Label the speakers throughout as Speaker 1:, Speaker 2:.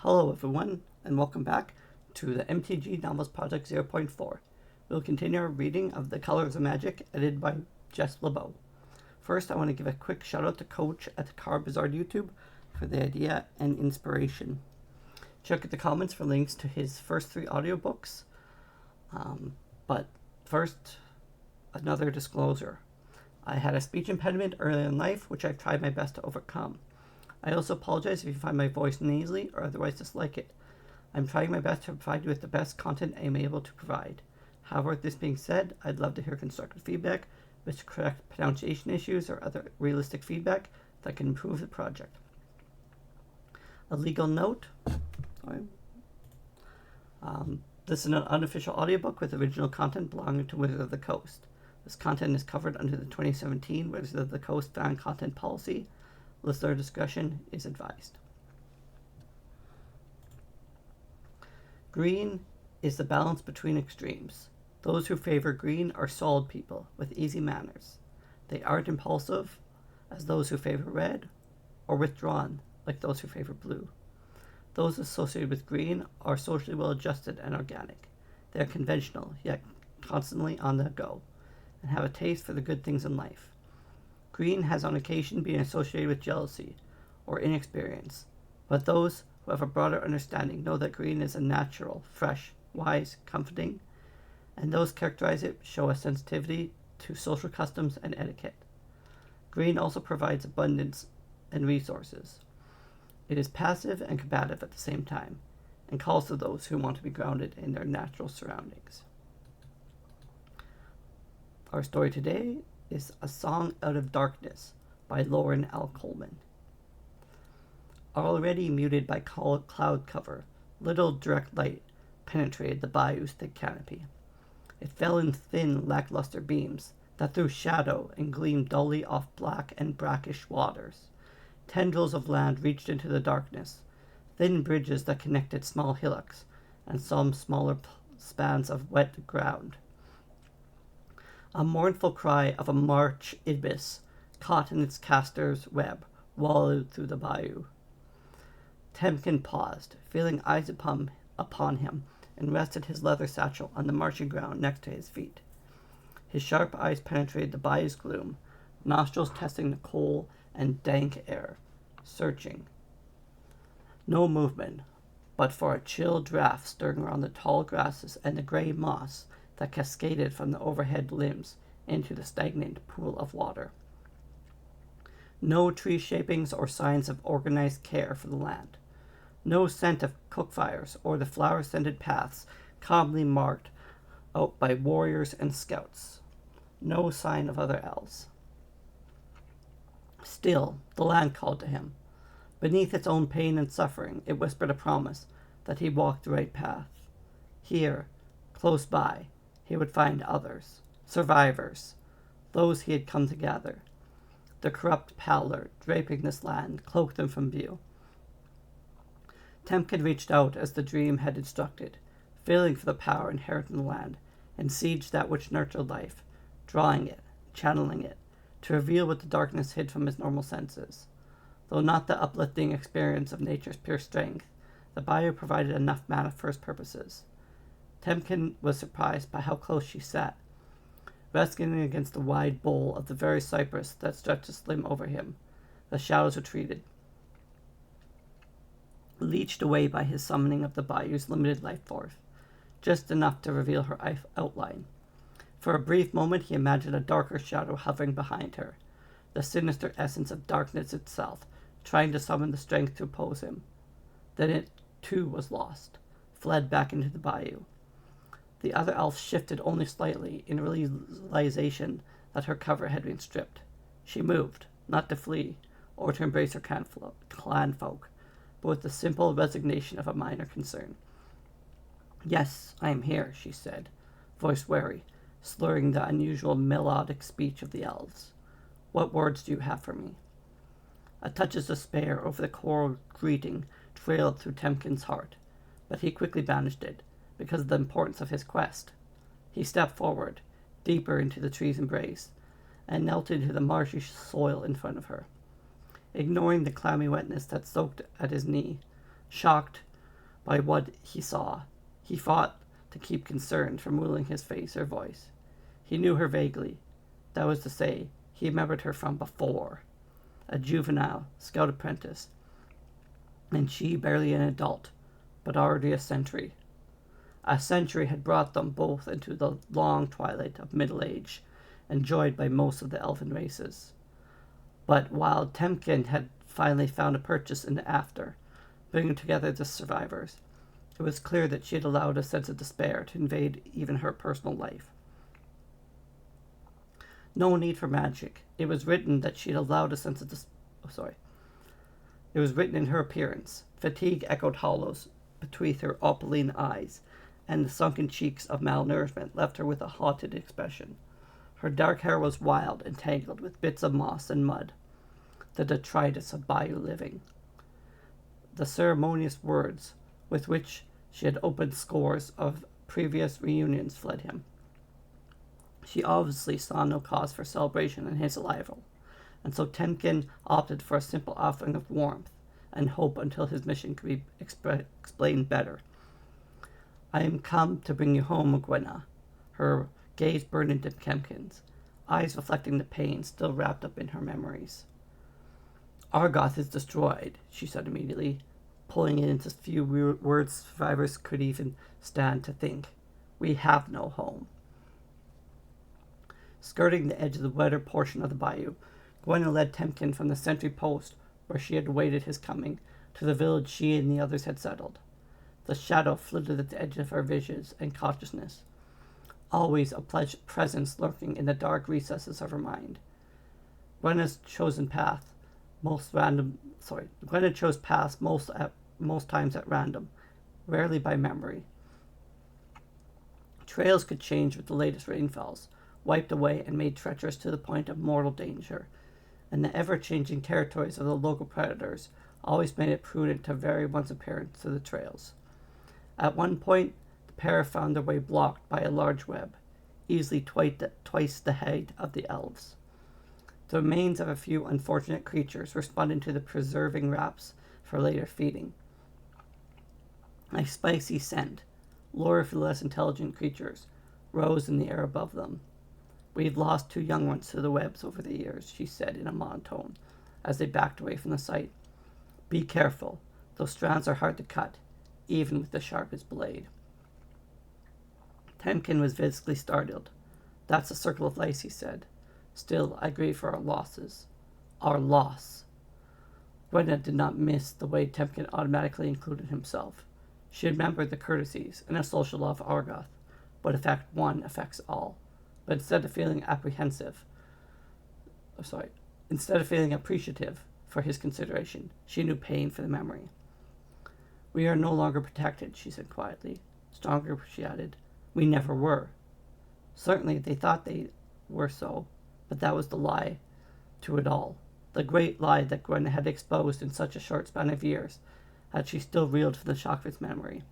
Speaker 1: Hello everyone, and welcome back to the MTG Novels Project 0.4. We'll continue our reading of The Colors of Magic, edited by Jess Lebow. First, I want to give a quick shout out to Coach at CardBazaarYT for the idea and inspiration. Check out the comments for links to his first 3 audiobooks. But first, another disclosure. I had a speech impediment early in life, which I've tried my best to overcome. I also apologize if you find my voice nasally or otherwise dislike it. I'm trying my best to provide you with the best content I am able to provide. However, this being said, I'd love to hear constructive feedback with correct pronunciation issues or other realistic feedback that can improve the project. A legal note. This is an unofficial audiobook with original content belonging to Wizards of the Coast. This content is covered under the 2017 Wizards of the Coast fan content policy. Listener discretion is advised. Green is the balance between extremes. Those who favor green are solid people with easy manners. They aren't impulsive, as those who favor red, or withdrawn, like those who favor blue. Those associated with green are socially well adjusted and organic. They are conventional, yet constantly on the go, and have a taste for the good things in life. Green has on occasion been associated with jealousy or inexperience, but those who have a broader understanding know that green is a natural, fresh, wise, comforting, and those characterize it show a sensitivity to social customs and etiquette. Green also provides abundance and resources. It is passive and combative at the same time, and calls to those who want to be grounded in their natural surroundings. Our story today is A Song Out of Darkness by Loren Coleman. Already muted by cloud cover, little direct light penetrated the bayou's thick canopy. It fell in thin, lackluster beams that threw shadow and gleamed dully off black and brackish waters. Tendrils of land reached into the darkness, thin bridges that connected small hillocks and some smaller spans of wet ground. A mournful cry of a March ibis, caught in its caster's web, wallowed through the bayou. Temkin paused, feeling eyes upon him, and rested his leather satchel on the marshy ground next to his feet. His sharp eyes penetrated the bayou's gloom, nostrils testing the cool and dank air, searching. No movement, but for a chill draft stirring around the tall grasses and the gray moss that cascaded from the overhead limbs into the stagnant pool of water. No tree shapings or signs of organized care for the land. No scent of cook fires or the flower-scented paths calmly marked out by warriors and scouts. No sign of other elves. Still, the land called to him. Beneath its own pain and suffering, it whispered a promise that he walked the right path. Here, close by, he would find others, survivors, those he had come to gather. The corrupt pallor draping this land cloaked them from view. Temkin reached out as the dream had instructed, feeling for the power inherent in the land, and sieged that which nurtured life, drawing it, channeling it, to reveal what the darkness hid from his normal senses. Though not the uplifting experience of nature's pure strength, the bayou provided enough mana for his purposes. Temkin was surprised by how close she sat, resting against the wide bole of the very cypress that stretched slim over him. The shadows retreated, leached away by his summoning of the bayou's limited life force, just enough to reveal her outline. For a brief moment he imagined a darker shadow hovering behind her, the sinister essence of darkness itself, trying to summon the strength to oppose him. Then it, too, was lost, fled back into the bayou. The other elf shifted only slightly in realization that her cover had been stripped. She moved, not to flee, or to embrace her clan folk, but with the simple resignation of a minor concern. "Yes, I am here," she said, voice wary, slurring the unusual melodic speech of the elves. "What words do you have for me?" A touch of despair over the choral greeting trailed through Temkin's heart, but he quickly banished it, because of the importance of his quest. He stepped forward, deeper into the tree's embrace, and knelt into the marshy soil in front of her. Ignoring the clammy wetness that soaked at his knee, shocked by what he saw. He fought to keep concern from ruling his face or voice. He knew her vaguely. That was to say, he remembered her from before. A juvenile, scout apprentice, and she barely an adult, but already a century. A century had brought them both into the long twilight of middle age, enjoyed by most of the elven races. But while Temkin had finally found a purchase in the after, bringing together the survivors, it was clear that she had allowed a sense of despair to invade even her personal life. No need for magic. It was written that she had allowed a sense of It was written in her appearance. Fatigue echoed hollows beneath her opaline eyes, and the sunken cheeks of malnourishment left her with a haunted expression. Her dark hair was wild and tangled with bits of moss and mud, the detritus of bayou living. The ceremonious words with which she had opened scores of previous reunions fled him. She obviously saw no cause for celebration in his arrival, and so Temkin opted for a simple offering of warmth and hope until his mission could be explained better. "I am come to bring you home, Gwenna." Her gaze burned into Temkin's, eyes reflecting the pain still wrapped up in her memories. "Argoth is destroyed," she said immediately, pulling it into few words survivors could even stand to think. "We have no home." Skirting the edge of the wetter portion of the bayou, Gwenna led Temkin from the sentry post where she had awaited his coming to the village she and the others had settled. The shadow flitted at the edge of her visions and consciousness, always a presence lurking in the dark recesses of her mind. Gwenna chose paths most times at random, rarely by memory. Trails could change with the latest rainfalls, wiped away and made treacherous to the point of mortal danger, and the ever-changing territories of the local predators always made it prudent to vary one's appearance to the trails. At one point, the pair found their way blocked by a large web, easily twice the height of the elves. The remains of a few unfortunate creatures were spun into the preserving wraps for later feeding. A spicy scent, lure for the less intelligent creatures, rose in the air above them. "We've lost 2 young ones to the webs over the years," she said in a monotone, as they backed away from the site. "Be careful. Those strands are hard to cut, even with the sharpest blade." Temkin was visibly startled. "That's a circle of lice," he said. "Still, I grieve for our losses." "Our loss." Gwenna did not miss the way Temkin automatically included himself. She remembered the courtesies and a social law of Argoth, but effect one affects all. But instead of feeling appreciative for his consideration, she knew pain for the memory. "We are no longer protected," she said quietly. Stronger, she added. "We never were." Certainly they thought they were so, but that was the lie to it all. The great lie that Gwen had exposed in such a short span of years, as she still reeled from the shock of its memory.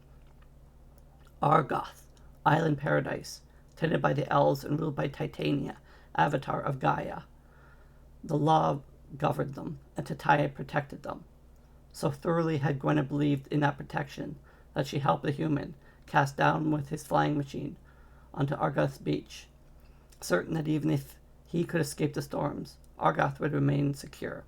Speaker 1: Argoth, island paradise, tended by the elves and ruled by Titania, avatar of Gaia. The law governed them, and Titania protected them. So thoroughly had Gwenna believed in that protection that she helped the human cast down with his flying machine onto Argoth's beach, certain that even if he could escape the storms, Argoth would remain secure.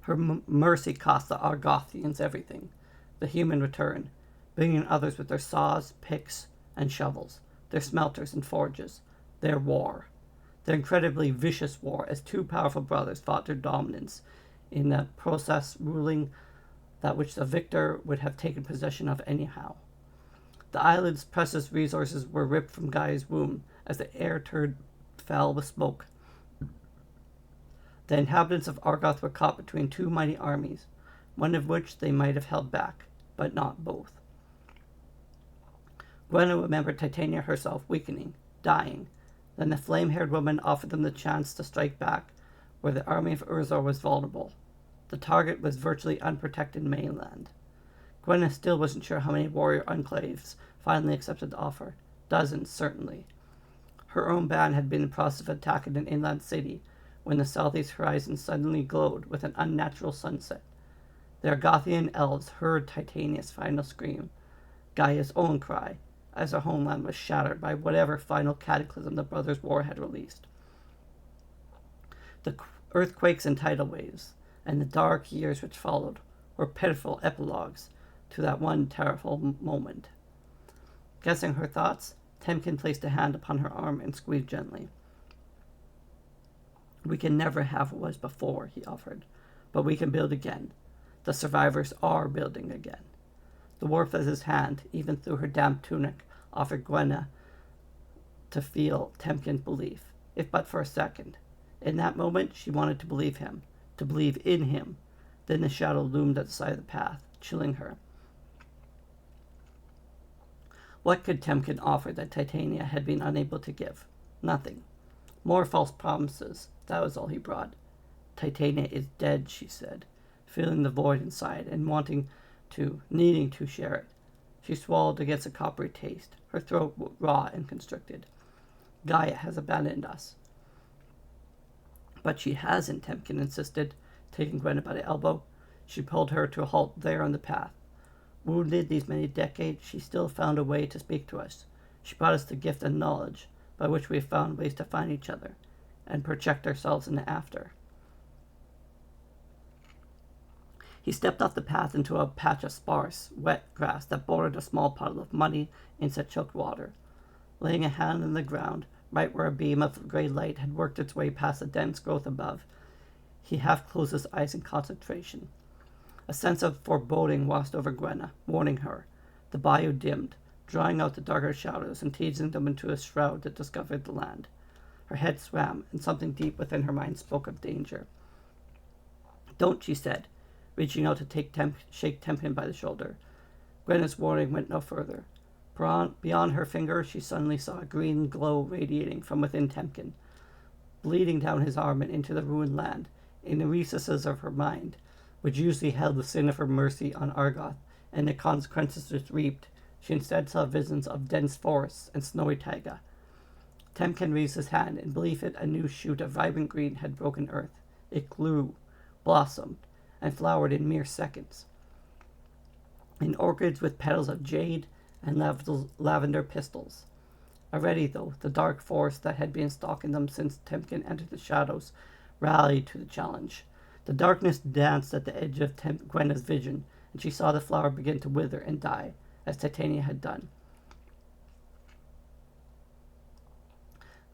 Speaker 1: Her mercy cost the Argothians everything. The human returned, bringing others with their saws, picks, and shovels, their smelters and forges, their war. Their incredibly vicious war as 2 powerful brothers fought their dominance in the process ruling that which the victor would have taken possession of anyhow. The island's precious resources were ripped from Gaia's womb as the air turned foul with smoke. The inhabitants of Argoth were caught between 2 mighty armies, one of which they might have held back, but not both. Gwenna remembered Titania herself weakening, dying. Then the flame-haired woman offered them the chance to strike back where the army of Urzor was vulnerable. The target was virtually unprotected mainland. Gwenna still wasn't sure how many warrior enclaves finally accepted the offer. Dozens, certainly. Her own band had been in the process of attacking an inland city when the southeast horizon suddenly glowed with an unnatural sunset. The Argothian elves heard Titania's final scream, Gaia's own cry, as her homeland was shattered by whatever final cataclysm the Brothers' War had released. The earthquakes and tidal waves, and the dark years which followed, were pitiful epilogues to that one terrible moment. Guessing her thoughts, Temkin placed a hand upon her arm and squeezed gently. We can never have what was before, he offered, but we can build again. The survivors are building again. The warmth of his hand, even through her damp tunic, offered Gwenna to feel Temkin's belief, if but for a second. In that moment, she wanted to believe him, to believe in him. Then the shadow loomed at the side of the path, chilling her. What could Temkin offer that Titania had been unable to give? Nothing. More false promises. That was all he brought. Titania is dead, she said, feeling the void inside and needing to share it. She swallowed against a coppery taste, her throat raw and constricted. Gaia has abandoned us. But she hasn't, Temkin insisted, taking Gwenna by the elbow. She pulled her to a halt there on the path. Wounded these many decades, she still found a way to speak to us. She brought us the gift and knowledge, by which we have found ways to find each other, and project ourselves in the after. He stepped off the path into a patch of sparse, wet grass that bordered a small puddle of muddy, insect-choked water. Laying a hand on the ground, right where a beam of gray light had worked its way past the dense growth above, he half closed his eyes in concentration. A sense of foreboding washed over Gwenna, warning her. The bayou dimmed, drawing out the darker shadows and teasing them into a shroud that discovered the land. Her head swam, and something deep within her mind spoke of danger. Don't, she said, reaching out to shake Temkin by the shoulder. Gwenna's warning went no further. Beyond her finger, she suddenly saw a green glow radiating from within Temkin, bleeding down his arm and into the ruined land. In the recesses of her mind, which usually held the sin of her mercy on Argoth and the consequences it reaped, she instead saw visions of dense forests and snowy taiga. Temkin raised his hand in belief that a new shoot of vibrant green had broken earth. It grew, blossomed, and flowered in mere seconds. In orchids with petals of jade and lavender pistils. Already, though, the dark force that had been stalking them since Temkin entered the shadows rallied to the challenge. The darkness danced at the edge of Gwenna's vision, and she saw the flower begin to wither and die, as Titania had done.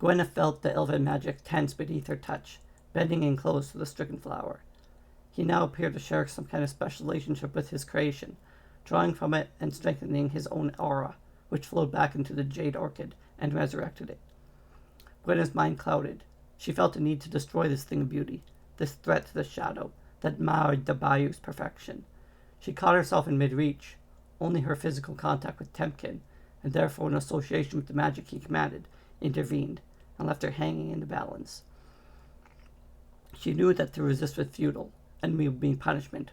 Speaker 1: Gwenna felt the elven magic tense beneath her touch, bending in close to the stricken flower. He now appeared to share some kind of special relationship with his creation, drawing from it and strengthening his own aura, which flowed back into the jade orchid and resurrected it. Gwenna's mind clouded. She felt the need to destroy this thing of beauty, this threat to the shadow that marred the bayou's perfection. She caught herself in mid-reach. Only her physical contact with Temkin, and therefore an association with the magic he commanded, intervened and left her hanging in the balance. She knew that to resist was futile and would mean punishment.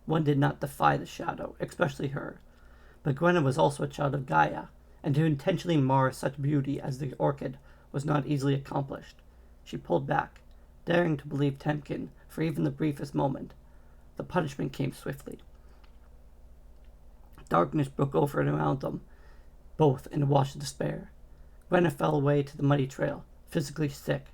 Speaker 1: One did not defy the shadow, especially her. But Gwenna was also a child of Gaia, and to intentionally mar such beauty as the orchid was not easily accomplished. She pulled back, daring to believe Temkin for even the briefest moment. The punishment came swiftly. Darkness broke over and around them, both in a wash of despair. Gwenna fell away to the muddy trail, physically sick.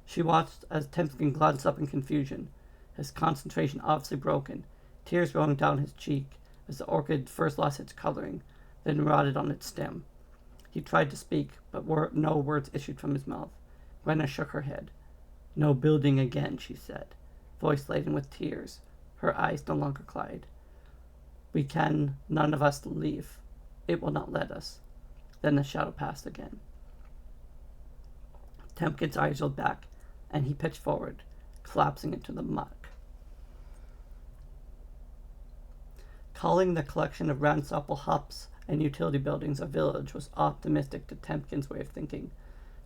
Speaker 1: She watched as Temkin glanced up in confusion, his concentration obviously broken, tears rolling down his cheek as the orchid first lost its coloring, then rotted on its stem. He tried to speak, but no words issued from his mouth. Gwenna shook her head. No building again, she said, voice laden with tears. Her eyes no longer cried. We can, none of us, leave. It will not let us. Then the shadow passed again. Temkin's eyes rolled back, and he pitched forward, collapsing into the muck. Calling the collection of ransackable huts and utility buildings a village was optimistic to Temkin's way of thinking.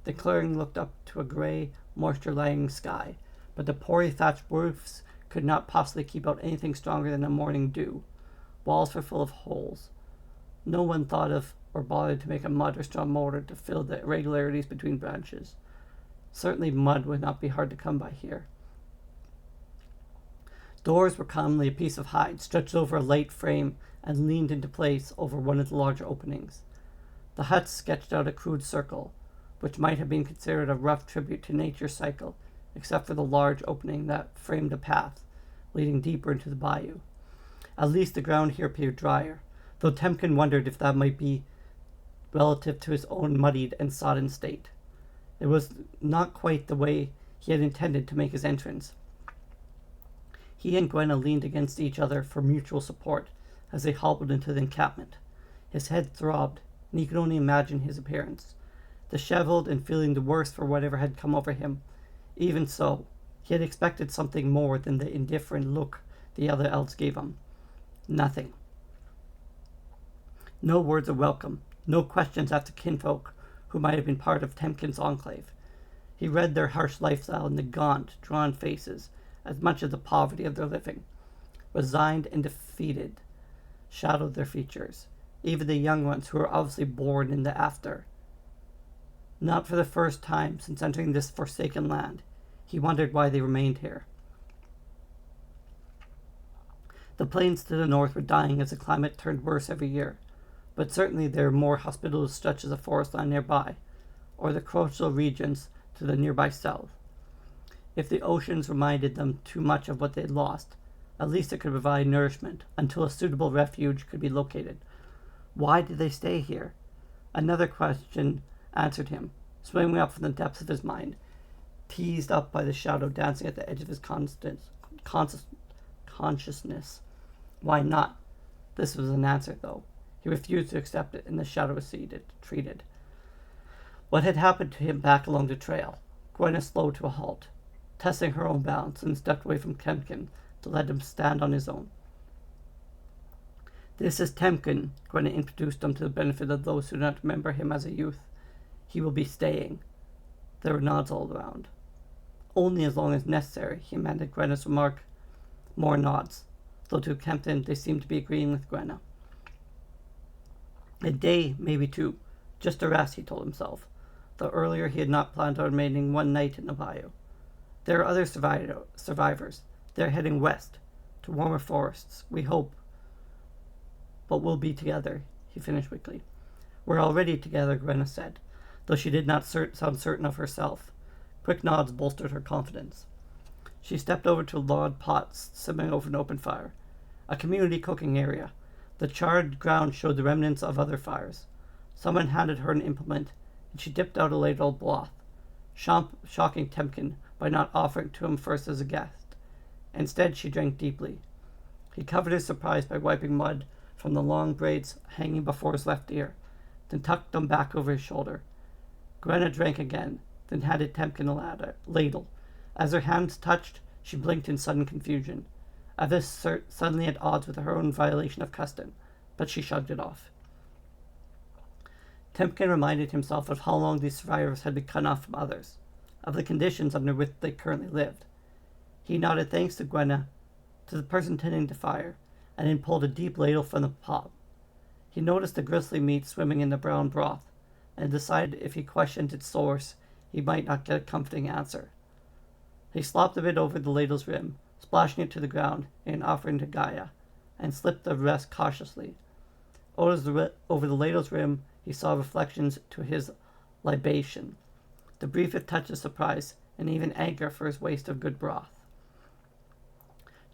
Speaker 1: The clearing looked up to a gray, moisture-laden sky, but the poorly thatched roofs could not possibly keep out anything stronger than a morning dew. Walls were full of holes. No one thought of or bothered to make a mud or straw mortar to fill the irregularities between branches. Certainly mud would not be hard to come by here. Doors were commonly a piece of hide stretched over a light frame and leaned into place over one of the larger openings. The huts sketched out a crude circle, which might have been considered a rough tribute to nature's cycle, except for the large opening that framed a path leading deeper into the bayou. At least the ground here appeared drier, though Temkin wondered if that might be relative to his own muddied and sodden state. It was not quite the way he had intended to make his entrance. He and Gwenna leaned against each other for mutual support as they hobbled into the encampment. His head throbbed, and he could only imagine his appearance, disheveled and feeling the worse for whatever had come over him. Even so, he had expected something more than the indifferent look the other elves gave him. Nothing. No words of welcome, no questions after kinfolk who might have been part of Temkin's enclave. He read their harsh lifestyle in the gaunt, drawn faces, as much as the poverty of their living. Resigned and defeated shadowed their features, even the young ones who were obviously born in the after. Not for the first time since entering this forsaken land, he wondered why they remained here. The plains to the north were dying as the climate turned worse every year, but certainly there were more hospitable stretches of forest land nearby, or the coastal regions to the nearby south. If the oceans reminded them too much of what they had lost, at least it could provide nourishment until a suitable refuge could be located. Why did they stay here? Another question answered him, swimming up from the depths of his mind, teased up by the shadow dancing at the edge of his consciousness. Why not? This was an answer, though. He refused to accept it, and the shadow retreated. What had happened to him back along the trail? Gwenna slowed to a halt, testing her own balance, and stepped away from Temkin to let him stand on his own. This is Temkin, Gwenna introduced him to the benefit of those who do not remember him as a youth. He will be staying. There were nods all around. Only as long as necessary, he amended Gwenna's remark. More nods, though to Kempton they seemed to be agreeing with Gwenna. A day, maybe two, just a rest, he told himself, though earlier he had not planned on remaining one night in the bayou. There are other survivors. They're heading west, to warmer forests, we hope. But we'll be together, he finished weakly. We're already together, Gwenna said, though she did not sound certain of herself. Quick nods bolstered her confidence. She stepped over to a log pot simmering over an open fire, a community cooking area. The charred ground showed the remnants of other fires. Someone handed her an implement, and she dipped out a ladle of broth, shocking Temkin by not offering to him first as a guest. Instead, she drank deeply. He covered his surprise by wiping mud from the long braids hanging before his left ear, then tucked them back over his shoulder. Gwenna drank again, then handed Temkin a ladle. As her hands touched, she blinked in sudden confusion, as if suddenly at odds with her own violation of custom, but she shrugged it off. Temkin reminded himself of how long these survivors had been cut off from others, of the conditions under which they currently lived. He nodded thanks to Gwenna, to the person tending the fire, and then pulled a deep ladle from the pot. He noticed the grisly meat swimming in the brown broth, and decided if he questioned its source, he might not get a comforting answer. He slopped a bit over the ladle's rim, splashing it to the ground in an offering to Gaia, and slipped the rest cautiously. Over the ladle's rim, he saw reflections to his libation, the briefest touch of surprise, and even anger for his waste of good broth.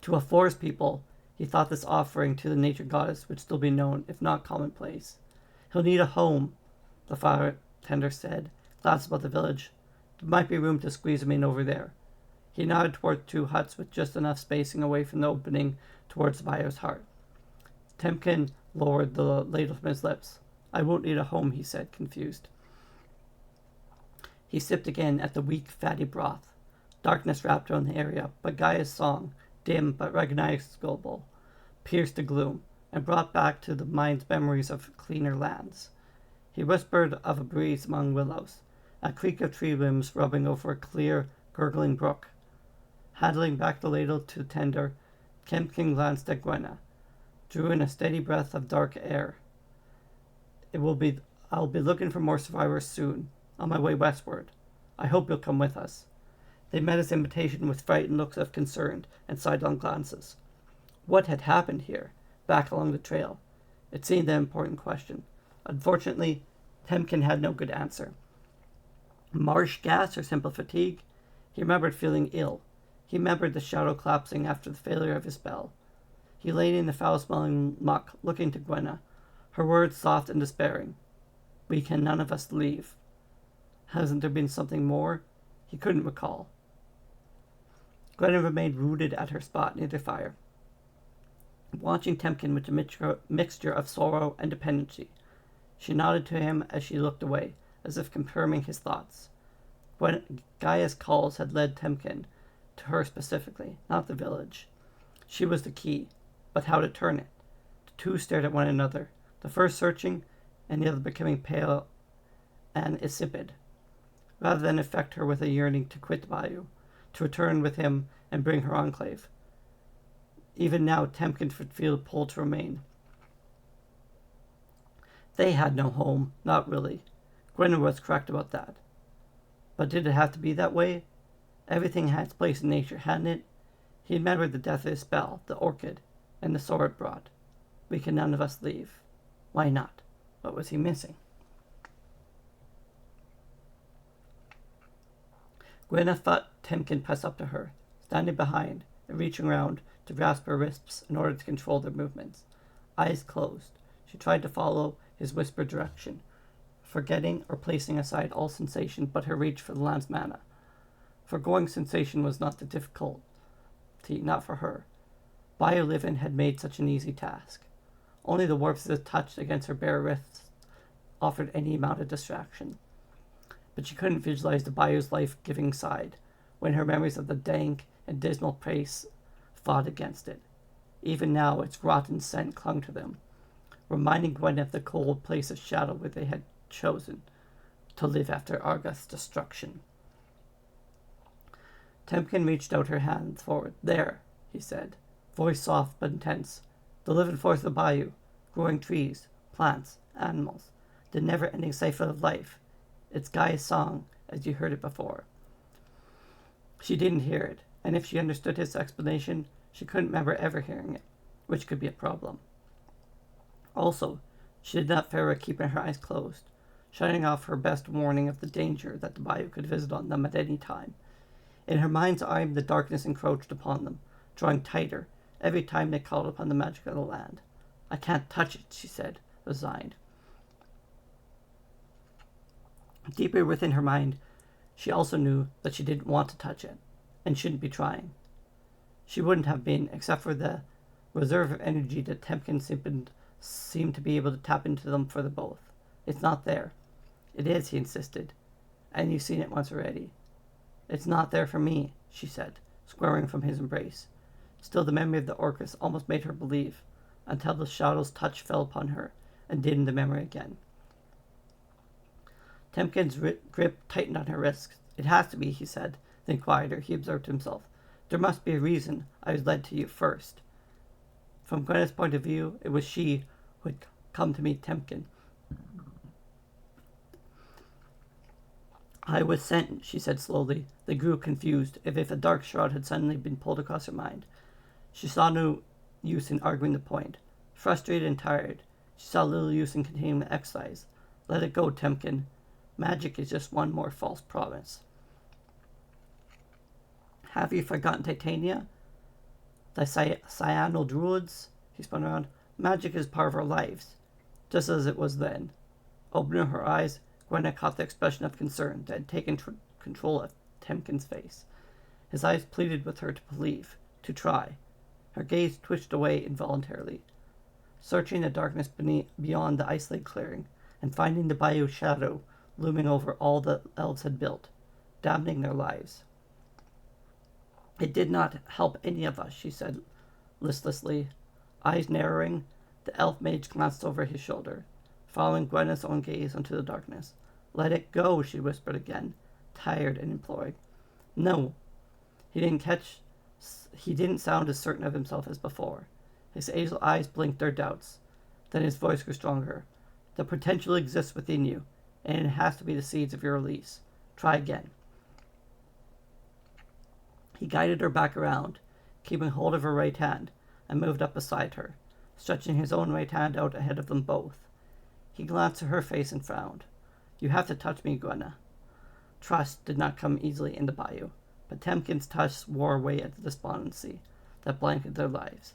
Speaker 1: To a forest people, he thought this offering to the nature goddess would still be known, if not commonplace. He'll need a home, the fire tender said, glanced about the village. There might be room to squeeze him in over there. He nodded toward two huts with just enough spacing away from the opening towards the bayou's heart. Temkin lowered the ladle from his lips. I won't need a home, he said, confused. He sipped again at the weak, fatty broth. Darkness wrapped around the area, but Gaia's song, dim but recognizable, pierced the gloom and brought back to the mind's memories of cleaner lands. He whispered of a breeze among willows, a creak of tree limbs rubbing over a clear, gurgling brook. Handling back the ladle to the tender, Temkin glanced at Gwenna, drew in a steady breath of dark air. I'll be looking for more survivors soon, on my way westward. I hope you'll come with us. They met his invitation with frightened looks of concern and sidelong glances. What had happened here, back along the trail? It seemed an important question. Unfortunately, Temkin had no good answer. Marsh gas or simple fatigue? He remembered feeling ill. He remembered the shadow collapsing after the failure of his spell. He lay in the foul-smelling muck, looking to Gwenna, her words soft and despairing. We can none of us leave. Hasn't there been something more? He couldn't recall. Gwenna remained rooted at her spot near the fire, watching Temkin with a mixture of sorrow and dependency. She nodded to him as she looked away, as if confirming his thoughts. Gaia's calls had led Temkin to her specifically, not the village. She was the key, but how to turn it? The two stared at one another, the first searching, and the other becoming pale and insipid. Rather than affect her with a yearning to quit the bayou, to return with him and bring her enclave. Even now, Temkin would feel pulled to remain. They had no home, not really. Gwenna was correct about that. But did it have to be that way? Everything had its place in nature, hadn't it? He remembered the death of his spell, the orchid, and the sword it brought. We can none of us leave. Why not? What was he missing? Gwenna felt Temkin press up to her, standing behind and reaching round to grasp her wrists in order to control their movements. Eyes closed, she tried to follow his whispered direction, forgetting or placing aside all sensation but her reach for the land's mana. Foregoing sensation was not the difficulty, not for her. Bayou living had made such an easy task. Only the warmth of the touch against her bare wrists offered any amount of distraction. But she couldn't visualize the bayou's life-giving side, when her memories of the dank and dismal place fought against it. Even now its rotten scent clung to them, reminding Gwen of the cold place of shadow where they had chosen to live after Argath's destruction. Temkin reached out her hand forward. There, he said, voice soft but intense. The living force of the bayou, growing trees, plants, animals, the never-ending cycle of life. It's Gaia's song, as you heard it before. She didn't hear it, and if she understood his explanation, she couldn't remember ever hearing it, which could be a problem. Also, she did not fare keeping her eyes closed, shutting off her best warning of the danger that the bayou could visit on them at any time. In her mind's eye, the darkness encroached upon them, drawing tighter every time they called upon the magic of the land. I can't touch it, she said, resigned. Deeper within her mind, she also knew that she didn't want to touch it, and shouldn't be trying. She wouldn't have been, except for the reserve of energy that Temkin seemed to be able to tap into them for the both. It's not there. It is, he insisted, and you've seen it once already. It's not there for me, she said, squirming from his embrace. Still, the memory of the Orcus almost made her believe, until the shadow's touch fell upon her and dimmed the memory again. Temkin's grip tightened on her wrists. It has to be, he said. Then quieter, he observed to himself. There must be a reason I was led to you first. From Gwenna's point of view, it was she who had come to meet Temkin. I was sent, she said slowly. They grew confused, as if a dark shroud had suddenly been pulled across her mind. She saw no use in arguing the point. Frustrated and tired, she saw little use in continuing the exercise. Let it go, Temkin. Magic is just one more false promise. Have you forgotten Titania? The cyanal druids? He spun around. Magic is part of our lives, just as it was then. Opening her eyes, Gwenna caught the expression of concern that had taken control of Temkin's face. His eyes pleaded with her to believe, to try. Her gaze twitched away involuntarily, searching the darkness beyond the isolated clearing, and finding the bayou shadow looming over all the elves had built, dampening their lives. It did not help any of us, she said listlessly. Eyes narrowing, the elf mage glanced over his shoulder, following Gwenna's own gaze into the darkness. Let it go, she whispered again, tired and imploring. No. He didn't sound as certain of himself as before. His hazel eyes blinked their doubts. Then his voice grew stronger. The potential exists within you, and it has to be the seeds of your release. Try again. He guided her back around, keeping hold of her right hand, and moved up beside her, stretching his own right hand out ahead of them both. He glanced at her face and frowned. You have to touch me, Gwenna. Trust did not come easily in the bayou, but Temkin's touch wore away at the despondency that blanketed their lives.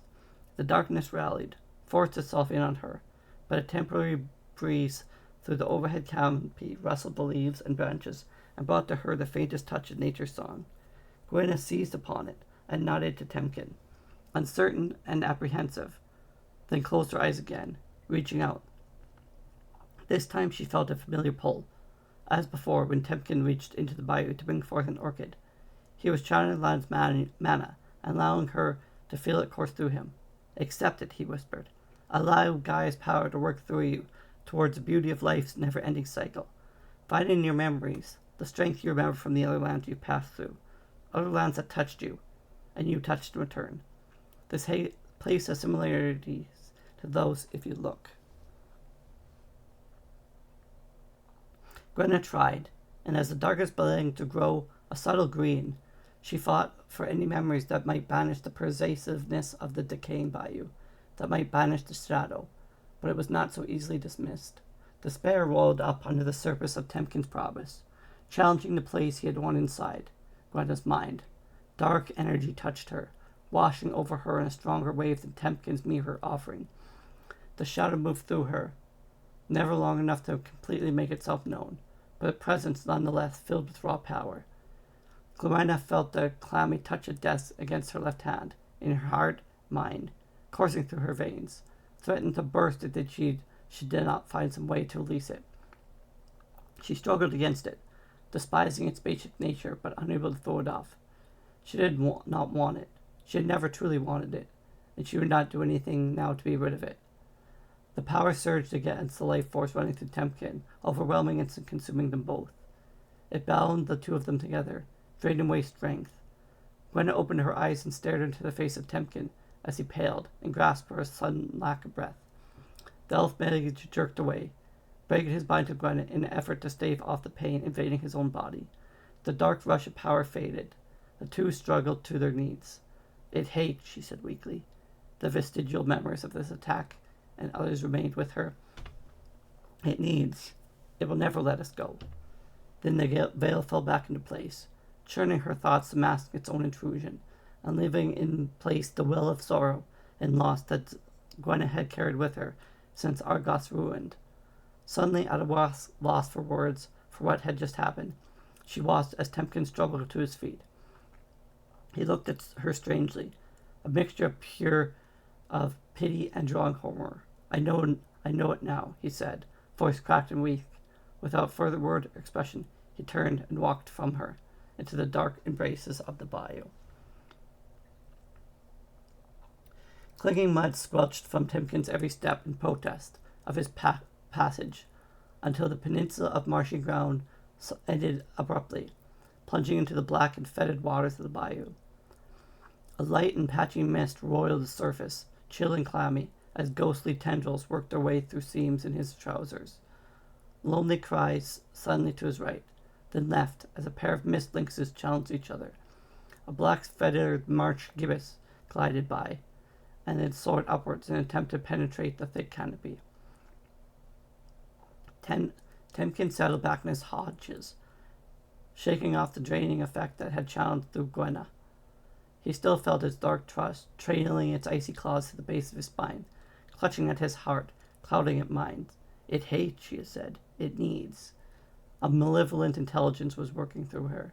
Speaker 1: The darkness rallied, forced itself in on her, but a temporary breeze through the overhead canopy rustled the leaves and branches and brought to her the faintest touch of nature's song. Gwenna seized upon it and nodded to Temkin, uncertain and apprehensive, then closed her eyes again, reaching out. This time she felt a familiar pull, as before when Temkin reached into the bayou to bring forth an orchid. He was channeling the land's mana and allowing her to feel it course through him. Accept it, he whispered. Allow Gaia's power to work through you towards the beauty of life's never-ending cycle. Find in your memories the strength you remember from the other lands you passed through, other lands that touched you, and you touched in return. This place has similarities to those if you look. Gwenna tried, and as the darkness began to grow a subtle green, she fought for any memories that might banish the pervasiveness of the decaying bayou, that might banish the shadow, but it was not so easily dismissed. Despair rolled up under the surface of Temkin's promise, challenging the place he had won inside Gwenna's mind. Dark energy touched her, washing over her in a stronger wave than Temkin's mere offering. The shadow moved through her, never long enough to completely make itself known, but a presence nonetheless filled with raw power. Gwenna felt the clammy touch of death against her left hand, in her heart, mind, coursing through her veins, threatened to burst if she did not find some way to release it. She struggled against it, despising its basic nature, but unable to throw it off. She did not want it. She had never truly wanted it, and she would not do anything now to be rid of it. The power surged against the life force running through Temkin, overwhelming and consuming them both. It bound the two of them together, draining away strength. Gwenna opened her eyes and stared into the face of Temkin as he paled and grasped for a sudden lack of breath. The elf managed to jerk away, breaking his bind to Gwenna in an effort to stave off the pain invading his own body. The dark rush of power faded. The two struggled to their knees. It hates, she said weakly. The vestigial memories of this attack and others remained with her. It needs. It will never let us go. Then the veil fell back into place, churning her thoughts to mask its own intrusion, and leaving in place the well of sorrow and loss that Gwenna had carried with her since Argos ruined. Suddenly, at a loss for words for what had just happened, she watched as Temkin struggled to his feet. He looked at her strangely, a mixture of pity and drawing horror. I know it now, he said, voice cracked and weak. Without further word or expression, he turned and walked from her into the dark embraces of the bayou. Clinging mud squelched from Temkin's every step in protest of his passage, until the peninsula of marshy ground ended abruptly, plunging into the black and fetid waters of the bayou. A light and patchy mist roiled the surface, chill and clammy, as ghostly tendrils worked their way through seams in his trousers. Lonely cries suddenly to his right, then left, as a pair of mist lynxes challenged each other. A black feathered marsh gibbous glided by, and then soared upwards in an attempt to penetrate the thick canopy. Temkin settled back in his haunches, shaking off the draining effect that had challenged through Gwenna. He still felt its dark trust, trailing its icy claws to the base of his spine, clutching at his heart, clouding at mind. It hates, she had said. It needs. A malevolent intelligence was working through her.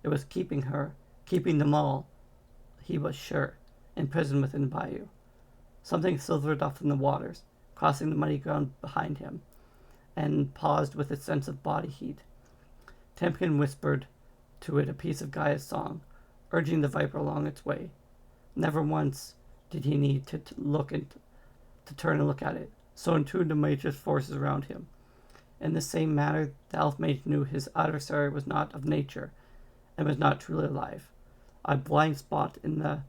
Speaker 1: It was keeping her, keeping them all, he was sure, imprisoned within the bayou. Something silvered off in the waters, crossing the muddy ground behind him, and paused with its sense of body heat. Temkin whispered to it a piece of Gaia's song, urging the viper along its way. Never once did he need to turn and look at it, so in tune to nature's forces around him. In the same manner, the elf mage knew his adversary was not of nature, and was not truly alive. A blind spot in the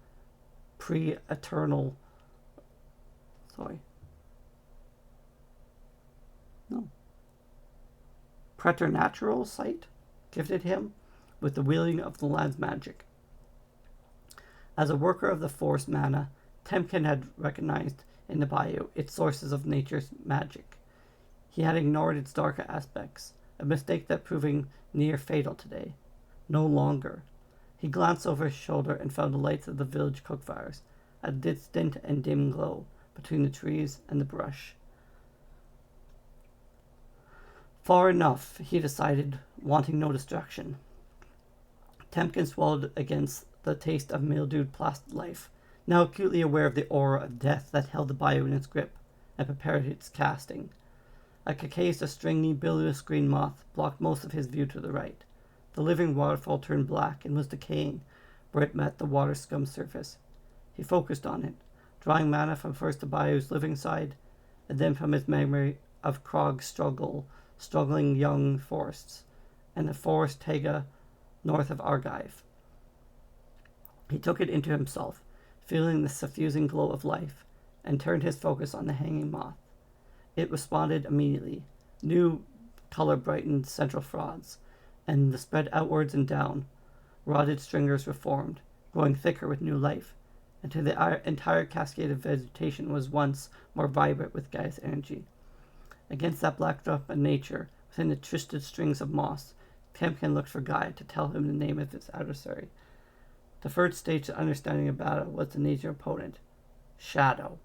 Speaker 1: preternatural sight gifted him with the wielding of the land's magic. As a worker of the forest mana, Temkin had recognized in the bayou its sources of nature's magic. He had ignored its darker aspects, a mistake that proving near fatal today. No longer. He glanced over his shoulder and found the lights of the village cook fires, a distant and dim glow between the trees and the brush. Far enough, he decided, wanting no distraction. Temkin swallowed against the taste of mildewed plant life, now acutely aware of the aura of death that held the bayou in its grip, and prepared its casting. A cacase, a stringy, bilious green moth, blocked most of his view to the right. The living waterfall turned black and was decaying where it met the water scum surface. He focused on it, drawing mana from first the bayou's living side, and then from his memory of Krog's struggling young forests, and the forest taiga north of Argive. He took it into himself, feeling the suffusing glow of life, and turned his focus on the hanging moth. It responded immediately. New color-brightened central frauds, and the spread outwards and down. Rotted stringers were formed, growing thicker with new life, until the entire cascade of vegetation was once more vibrant with Gaia's energy. Against that backdrop of nature, within the twisted strings of moss, Temkin looked for Gaia to tell him the name of his adversary. The first stage of understanding of battle was the nature opponent. Shadow.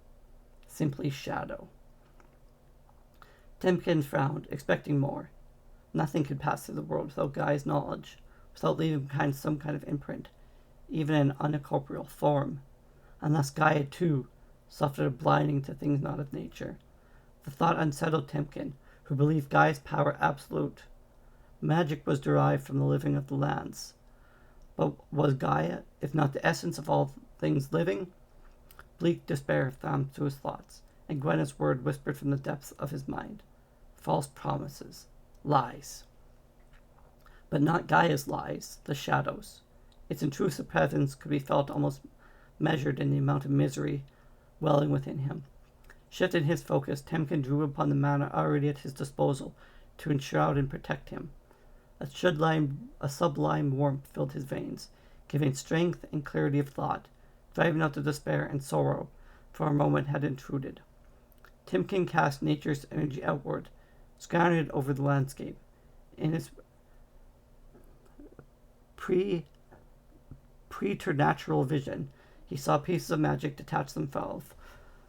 Speaker 1: Simply shadow. Temkin frowned, expecting more. Nothing could pass through the world without Gaia's knowledge, without leaving behind some kind of imprint, even an unincorporeal form, unless Gaia, too, suffered a blinding to things not of nature. The thought unsettled Temkin, who believed Gaia's power absolute. Magic was derived from the living of the lands. But was Gaia, if not the essence of all things living? Bleak despair found through his thoughts, and Gwenna's word whispered from the depths of his mind. False promises. Lies. But not Gaia's lies, the shadows. Its intrusive presence could be felt almost measured in the amount of misery welling within him. Shifting his focus, Temkin drew upon the mana already at his disposal to enshroud and protect him. A sublime warmth filled his veins, giving strength and clarity of thought, driving out the despair and sorrow for a moment had intruded. Temkin cast nature's energy outward, scattered it over the landscape. In his preternatural vision, he saw pieces of magic detach themselves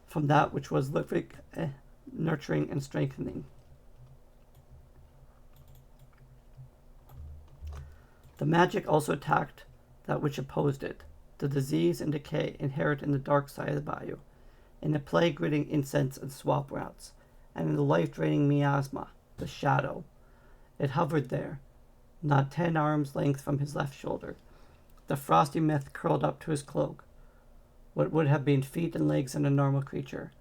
Speaker 1: from that which was living, nurturing, and strengthening. The magic also attacked that which opposed it, the disease and decay inherent in the dark side of the bayou, in the plague-ridden incense and swamp routes, and in the life-draining miasma, the shadow. It hovered there, not 10 arms' length from his left shoulder. The frosty myth curled up to his cloak, what would have been feet and legs in a normal creature.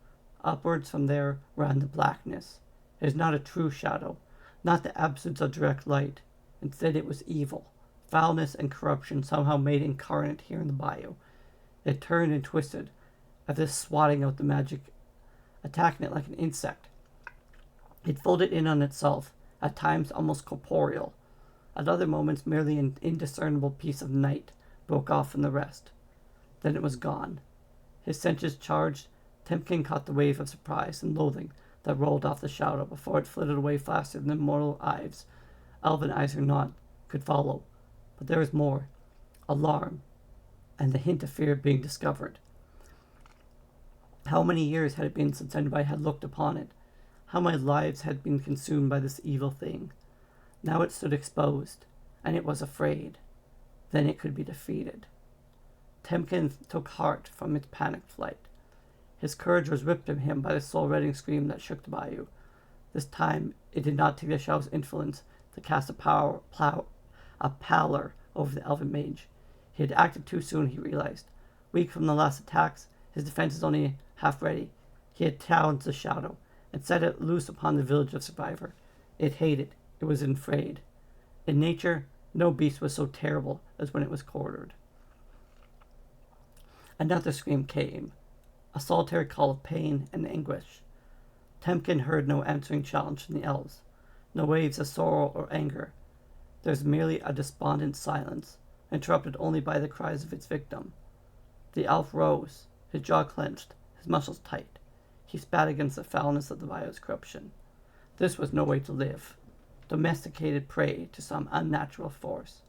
Speaker 1: Upwards from there ran the blackness. It is not a true shadow, not the absence of direct light. Instead it was evil. Foulness and corruption somehow made incarnate here in the bayou. It turned and twisted, as if swatting out the magic, attacking it like an insect. It folded in on itself, at times almost corporeal. At other moments merely an indiscernible piece of night broke off from the rest. Then it was gone. His senses charged, Temkin caught the wave of surprise and loathing that rolled off the shadow before it flitted away faster than mortal eyes, elven eyes or not, could follow. But there was more. Alarm, and the hint of fear being discovered. How many years had it been since anybody had looked upon it? How many lives had been consumed by this evil thing? Now it stood exposed, and it was afraid. Then it could be defeated. Temkin took heart from its panicked flight. His courage was ripped from him by the soul-rending scream that shook the bayou. This time it did not take the shadow's influence to cast a pallor over the elven mage. He had acted too soon, he realized. Weak from the last attacks, his defenses only half ready. He had challenged the shadow, and set it loose upon the village of Survivor. It hated, it was afraid. In nature, no beast was so terrible as when it was cornered. Another scream came, a solitary call of pain and anguish. Temkin heard no answering challenge from the elves, no waves of sorrow or anger. There was merely a despondent silence, interrupted only by the cries of its victim. The elf rose, his jaw clenched, his muscles tight. He spat against the foulness of the bio's corruption. This was no way to live. Domesticated prey to some unnatural force.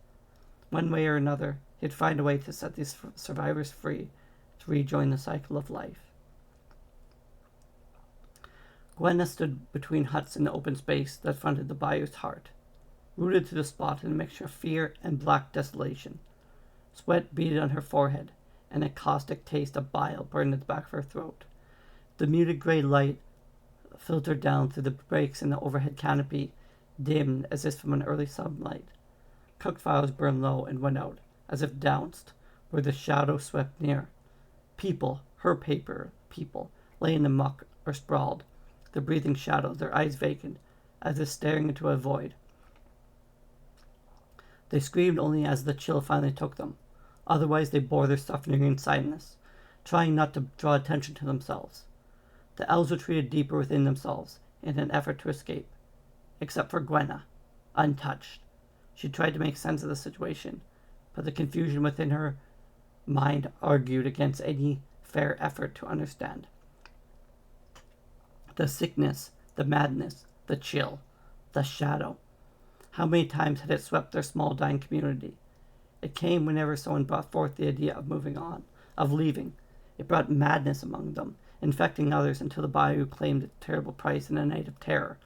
Speaker 1: One way or another, he'd find a way to set these survivors free to rejoin the cycle of life. Gwenna stood between huts in the open space that fronted the bayou's heart, rooted to the spot in a mixture of fear and black desolation. Sweat beaded on her forehead, and a caustic taste of bile burned at the back of her throat. The muted gray light filtered down through the breaks in the overhead canopy, dimmed as if from an early sunlight. Cooked fires burned low and went out, as if downced, where the shadow swept near. People, her people, lay in the muck or sprawled, their breathing shadowed, their eyes vacant, as if staring into a void. They screamed only as the chill finally took them. Otherwise they bore their suffering in silence, trying not to draw attention to themselves. The elves retreated deeper within themselves in an effort to escape. Except for Gwenna, untouched. She tried to make sense of the situation, but the confusion within her mind argued against any fair effort to understand. The sickness, the madness, the chill, the shadow. How many times had it swept their small dying community? It came whenever someone brought forth the idea of moving on, of leaving. It brought madness among them, infecting others until the bayou claimed its terrible price in a night of terror.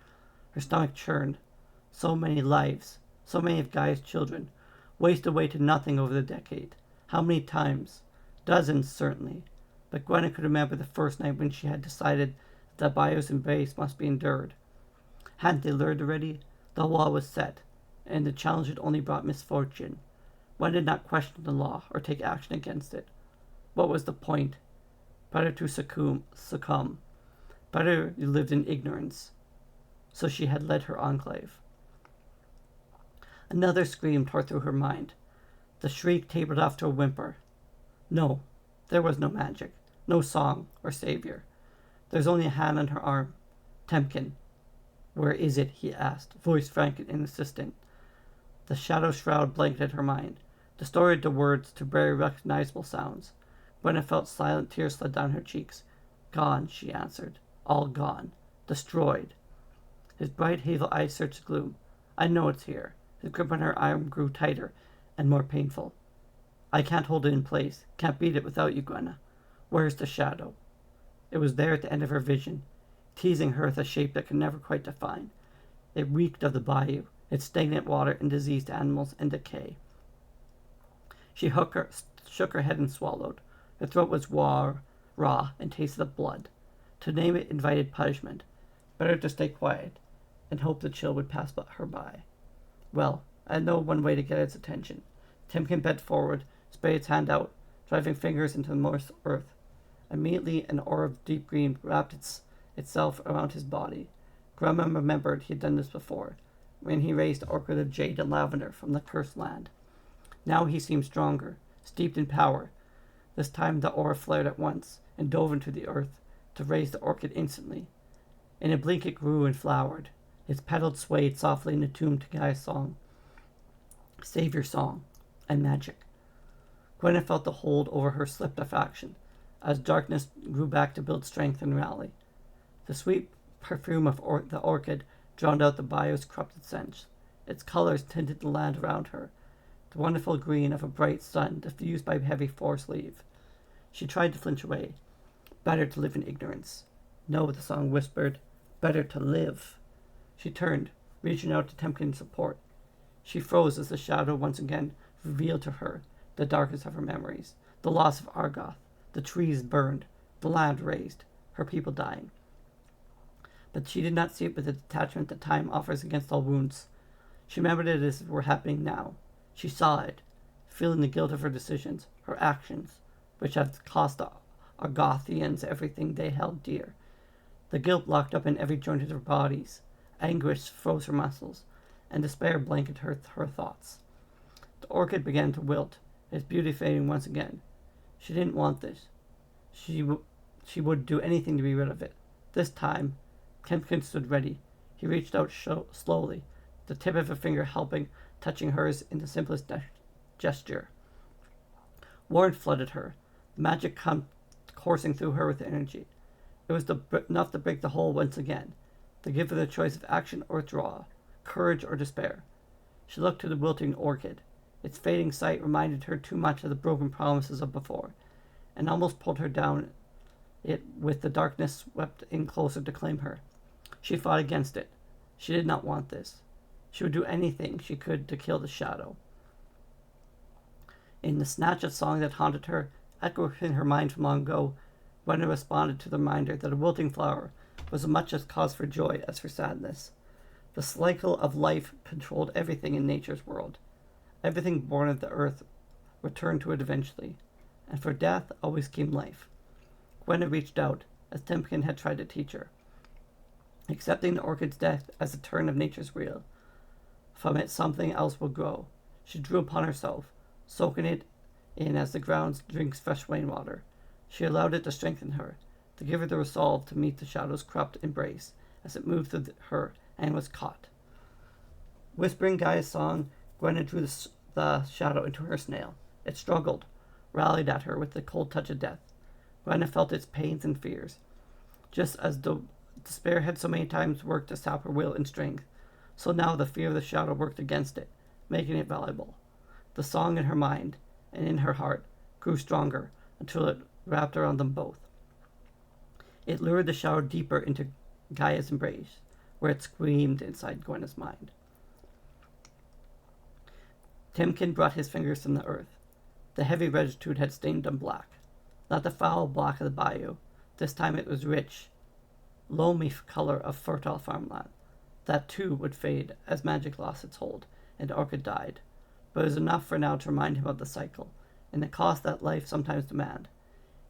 Speaker 1: Her stomach churned. So many lives, so many of Gaia's children, wasted away to nothing over the decade. How many times? Dozens, certainly. But Gwenna could remember the first night when she had decided that the bayou's embrace must be endured. Hadn't they learned already? The law was set, and the challenge had only brought misfortune. One did not question the law or take action against it. What was the point? Better to succumb. Better you lived in ignorance. So she had led her enclave. Another scream tore through her mind. The shriek tapered off to a whimper. No, there was no magic, no song or savior. There was only a hand on her arm. Temkin. Where is it? He asked, voice frank and insistent. The shadow shroud blanketed her mind, distorted the words to very recognizable sounds. Gwenna felt silent tears slid down her cheeks. Gone, she answered. All gone. Destroyed. His bright hazel eyes searched the gloom. I know it's here. His grip on her arm grew tighter and more painful. I can't hold it in place. Can't beat it without you, Gwenna. Where's the shadow? It was there at the end of her vision, teasing her with a shape that could never quite define. It reeked of the bayou, its stagnant water and diseased animals and decay. She shook her head and swallowed. Her throat was raw and tasted of blood. To name it invited punishment. Better to stay quiet and hope the chill would pass her by. Well, I know one way to get its attention. Timken bent forward, sprayed its hand out, driving fingers into the moist earth. Immediately an aura of deep green wrapped itself around his body. Grumman remembered he had done this before, when he raised the orchid of jade and lavender from the cursed land. Now he seemed stronger, steeped in power. This time the aura flared at once, and dove into the earth, to raise the orchid instantly. In a blink it grew and flowered. Its petals swayed softly in the tune to Gaia's song. Savior song, and magic. Gwenna felt the hold over her slipped a fraction, as darkness grew back to build strength and rally. The sweet perfume of the orchid drowned out the bayou's corrupted scents. Its colors tinted the land around her, the wonderful green of a bright sun diffused by heavy forest leaf. She tried to flinch away. Better to live in ignorance. No, the song whispered. Better to live. She turned, reaching out to Temkin's support. She froze as the shadow once again revealed to her the darkest of her memories, the loss of Argoth, the trees burned, the land razed, her people dying. But she did not see it with the detachment that time offers against all wounds. She remembered it as it were happening now. She saw it, feeling the guilt of her decisions, her actions, which had cost the Argothians everything they held dear. The guilt locked up in every joint of their bodies. Anguish froze her muscles, and despair blanketed her thoughts. The orchid began to wilt, its beauty fading once again. She didn't want this. She would do anything to be rid of it. This time, Kempkin stood ready. He reached out slowly, the tip of a finger touching hers in the simplest gesture. Warmth flooded her. The magic come coursing through her with energy. It was enough to break the hole once again, to give her the choice of action or withdrawal, courage or despair. She looked to the wilting orchid. Its fading sight reminded her too much of the broken promises of before, and almost pulled her down it with the darkness swept in closer to claim her. She fought against it. She did not want this. She would do anything she could to kill the shadow. In the snatch of song that haunted her, echoed in her mind from long ago, Gwen responded to the reminder that a wilting flower was as much a cause for joy as for sadness. The cycle of life controlled everything in nature's world. Everything born of the earth returned to it eventually, and for death always came life. Gwen reached out, as Temkin had tried to teach her, accepting the orchid's death as a turn of nature's wheel. From it something else will grow. She drew upon herself, soaking it in as the ground drinks fresh rainwater. She allowed it to strengthen her, to give her the resolve to meet the shadow's corrupt embrace as it moved through her and was caught. Whispering Gaia's song, Gwen drew the shadow into her snail. It struggled, rallied at her with the cold touch of death. Gwen felt its pains and fears. Just as despair had so many times worked to sap her will and strength, so now the fear of the shadow worked against it, making it valuable. The song in her mind and in her heart grew stronger until it wrapped around them both. It lured the shadow deeper into Gaia's embrace, where it screamed inside Gwen's mind. Temkin brought his fingers from the earth. The heavy residue had stained them black. Not the foul black of the bayou. This time it was rich, loamy color of fertile farmland. That too would fade as magic lost its hold and the orchid died. But it was enough for now to remind him of the cycle, and the cost that life sometimes demands.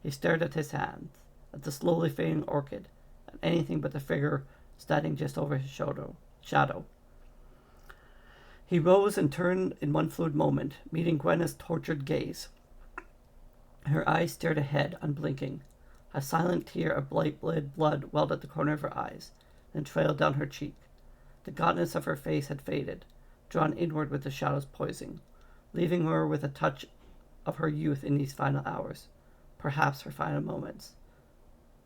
Speaker 1: He stared at his hands, at the slowly fading orchid, at anything but the figure standing just over his shadow. He rose and turned in one fluid moment, meeting Gwen's tortured gaze. Her eyes stared ahead, unblinking. A silent tear of bright blood welled at the corner of her eyes, then trailed down her cheek. The gauntness of her face had faded, drawn inward with the shadow's poison, leaving her with a touch of her youth in these final hours, perhaps her final moments.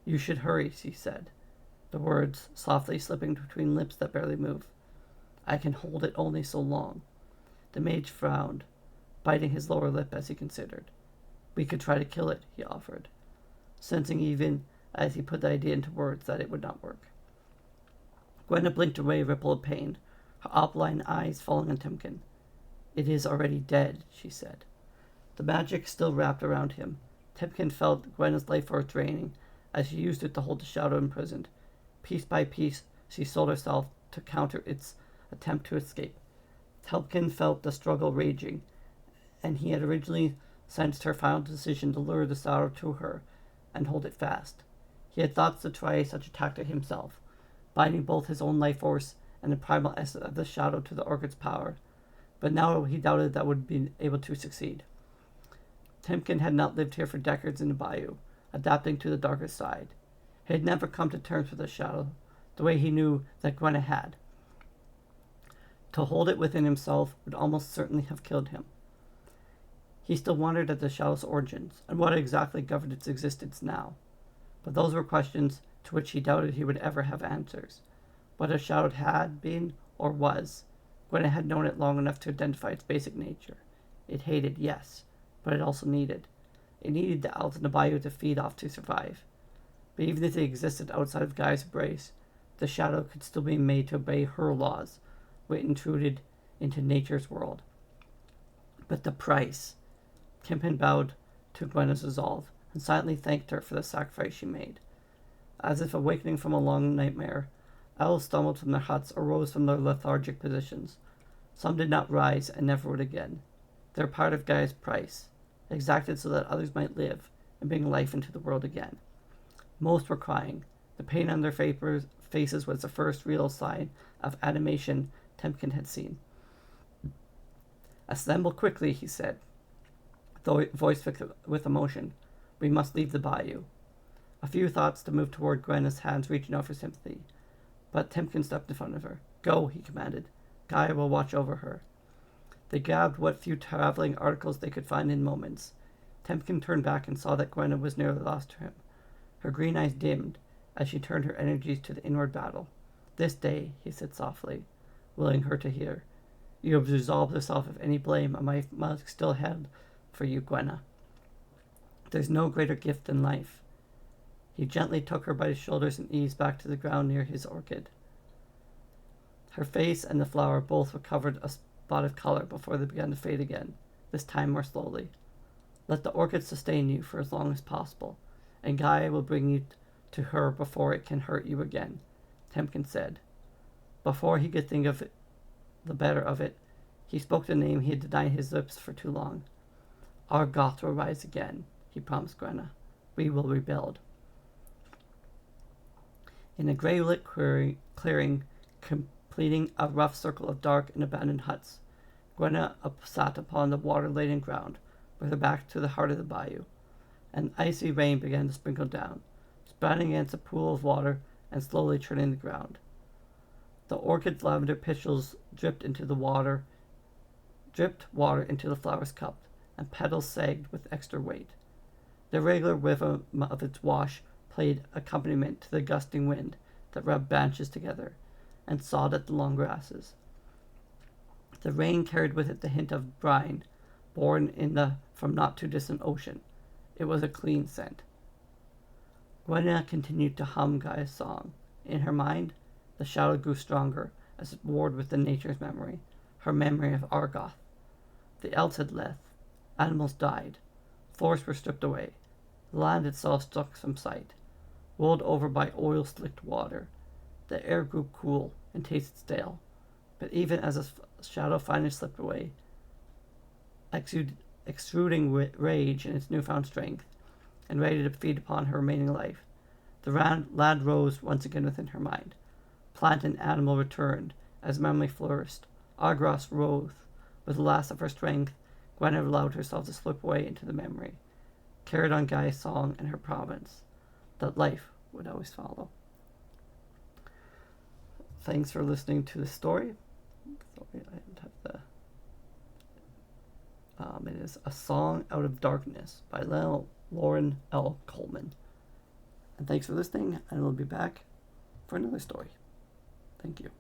Speaker 1: "You should hurry," she said, the words softly slipping between lips that barely moved. "I can hold it only so long." The mage frowned, biting his lower lip as he considered. "We could try to kill it," he offered, sensing even as he put the idea into words that it would not work. Gwen blinked away a ripple of pain, her opaline eyes falling on Temkin. "It is already dead," she said. The magic still wrapped around him. Temkin felt Gwen's life force draining as she used it to hold the shadow imprisoned. Piece by piece, she sold herself to counter its attempt to escape. Temkin felt the struggle raging, and he had originally sensed her final decision to lure the shadow to her and hold it fast. He had thoughts to try such a tactic himself, binding both his own life force and the primal essence of the shadow to the orchid's power, but now he doubted that would be able to succeed. Temkin had not lived here for decades in the bayou, adapting to the darker side. He had never come to terms with the shadow, the way he knew that Gwen had. To hold it within himself would almost certainly have killed him. He still wondered at the shadow's origins, and what exactly governed its existence now. But those were questions to which he doubted he would ever have answers. What a shadow had been, or was, Gwen had known it long enough to identify its basic nature. It hated, yes, but it also needed. It needed the owls in the bayou to feed off to survive. But even if they existed outside of Gaia's embrace, the shadow could still be made to obey her laws, when it intruded into nature's world. But the price. Temkin bowed to Gwen's resolve, and silently thanked her for the sacrifice she made. As if awakening from a long nightmare, owls stumbled from their huts or rose from their lethargic positions. Some did not rise and never would again. They were part of Gaia's price, exacted so that others might live and bring life into the world again. Most were crying. The pain on their faces was the first real sign of animation Temkin had seen. "Assemble quickly," he said, voice with emotion. "We must leave the bayou." A few thoughts to move toward Gwen, his hands reaching out for sympathy. But Temkin stepped in front of her. "Go," he commanded. "Gaia will watch over her." They grabbed what few traveling articles they could find in moments. Temkin turned back and saw that Gwenna was nearly lost to him. Her green eyes dimmed as she turned her energies to the inward battle. This day, he said softly, willing her to hear, you have absolved yourself of any blame I might still held for you, Gwenna. There's no greater gift than life. He gently took her by the shoulders and eased back to the ground near his orchid. Her face and the flower both recovered a spot of color before they began to fade again, this time more slowly. Let the orchid sustain you for as long as possible, and Gaia will bring you to her before it can hurt you again, Temkin said. Before he could think of it, the better of it, he spoke the name he had denied his lips for too long. Our Goth will rise again, he promised Gwenna. We will rebuild. In a grey-lit clearing completing a rough circle of dark and abandoned huts, Gwenna sat upon the water-laden ground, with her back to the heart of the bayou. An icy rain began to sprinkle down, spouting against a pool of water and slowly churning the ground. The orchid's lavender petals dripped water into the flower's cup, and petals sagged with extra weight. The regular rhythm of its wash played accompaniment to the gusting wind that rubbed branches together and sawed at the long grasses. The rain carried with it the hint of brine, borne from not too distant ocean. It was a clean scent. Gwenna continued to hum Gaia's song. In her mind, the shadow grew stronger as it warred with the nature's memory, her memory of Argoth. The elves had left. Animals died. Forests were stripped away. The land itself struck from sight, rolled over by oil-slicked water. The air grew cool and tasted stale, but even as the shadow finally slipped away, extruding rage in its newfound strength, and ready to feed upon her remaining life, the lad rose once again within her mind. Plant and animal returned as memory flourished. Argos rose. With the last of her strength, Gwenna allowed herself to slip away into the memory, carried on Gaia's song and her promise that life would always follow. Thanks for listening to the story. It is A Song Out of Darkness by Loren L. Coleman. And thanks for listening, and we'll be back for another story. Thank you.